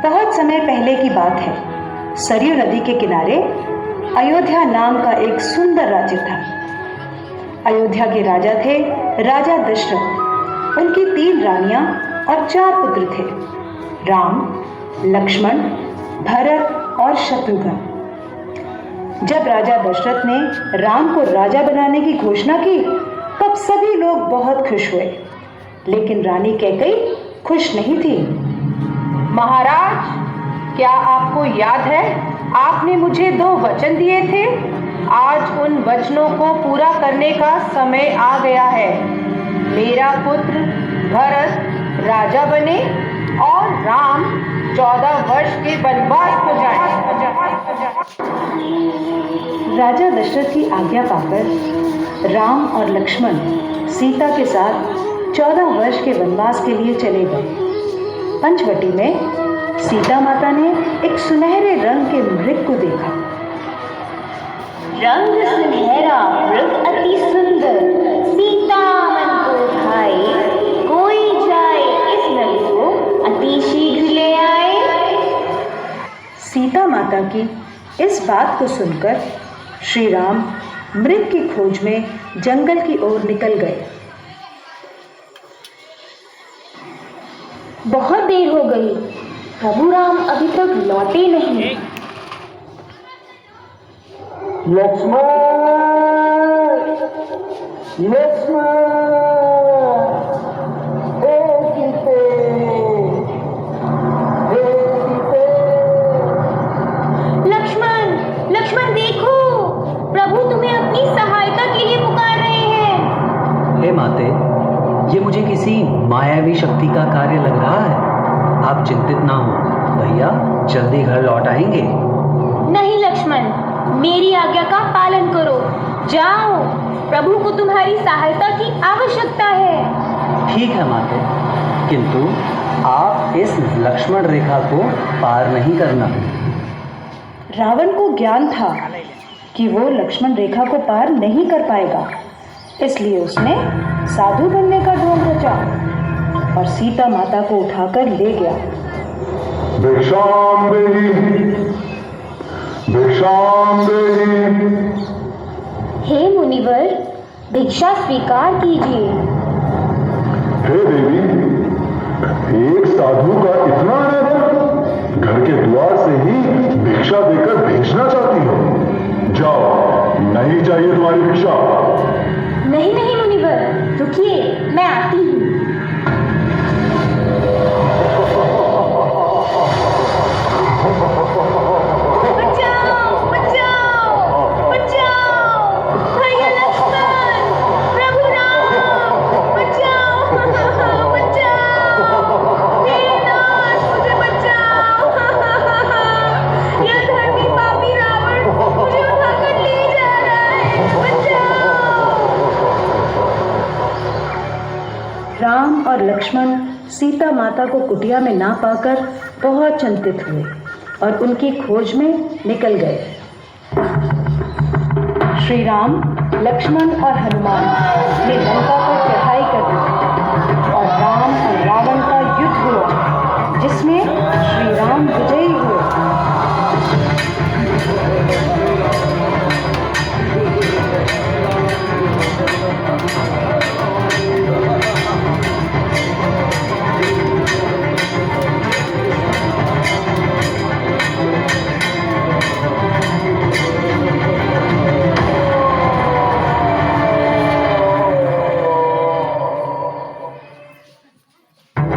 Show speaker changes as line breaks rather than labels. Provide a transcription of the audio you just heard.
बहुत समय पहले की बात है। सरयू नदी के किनारे अयोध्या नाम का एक सुंदर राज्य था। अयोध्या के राजा थे राजा दशरथ। उनकी 3 रानियां और 4 पुत्र थे, राम, लक्ष्मण, भरत और शत्रुघ्न। जब राजा दशरथ ने राम को राजा बनाने की घोषणा की तब सभी लोग बहुत खुश हुए, लेकिन रानी कैकेयी खुश नहीं थी।
महाराज, क्या आपको याद है आपने मुझे 2 वचन दिए थे? आज उन वचनों को पूरा करने का समय आ गया है। मेरा पुत्र भरत राजा बने और राम 14 वर्ष के वनवास को जाए।
राजा दशरथ की आज्ञा पाकर राम और लक्ष्मण सीता के साथ 14 वर्ष के वनवास के लिए चले गए। पंचवटी में सीता माता ने एक सुनहरे रंग के मृग को देखा।
रंग सुनहरा मृग अति सुंदर, सीता मन को भाए, कोई जाए इस नर को अति शीघ्र ले आए।
सीता माता की इस बात को सुनकर श्री राम मृग की खोज में जंगल की ओर निकल गए।
बहुत देर हो गई, प्रभु राम अभी तक लौटे नहीं।
लक्ष्मण, लक्ष्मण, हे सीते, हे सीते।
लक्ष्मण, लक्ष्मण देखो, प्रभु तुम्हें अपनी सहायता के लिए पुकार रहे हैं।
हे माते, ये मुझे किसी मायावी शक्ति का कार्य लग रहा है। आप चिंतित ना हो, भैया जल्दी घर लौट आएंगे।
नहीं लक्ष्मण, मेरी आज्ञा का पालन करो। जाओ, प्रभु को तुम्हारी सहायता की आवश्यकता है।
ठीक है माते, किंतु आप इस लक्ष्मण रेखा को पार नहीं करना।
रावण को ज्ञान था कि वो लक्ष्मण रेखा को पार नहीं कर पाएगा, इसलिए उसने साधु बनने का ढोंग रचा और सीता माता को उठाकर ले गया।
भिक्षाम देहि, भिक्षाम देहि।
हे मुनिवर, भिक्षा स्वीकार कीजिए।
हे देवी, एक साधु का इतना अनादर, घर के द्वार से ही भिक्षा देकर भेजना चाहती हो। जाओ, नहीं चाहिए तुम्हारी भिक्षा।
नहीं नहीं मुनिवर, रुकिए, मैं आती हूँ। बचाओ, बचाओ, बचाओ, भैया लक्ष्मण, प्रभु राम, बचाओ, बचाओ, हे नाथ, मुझे बचाओ। यह धर्मी पापी रावण मुझे उठाकर ले जा रहा है, बचाओ।
राम और लक्ष्मण सीता माता को कुटिया में ना पाकर बहुत चिंतित हुए और उनकी खोज में निकल गए। श्री राम, लक्ष्मण और हनुमान ने लंका पर चढ़ा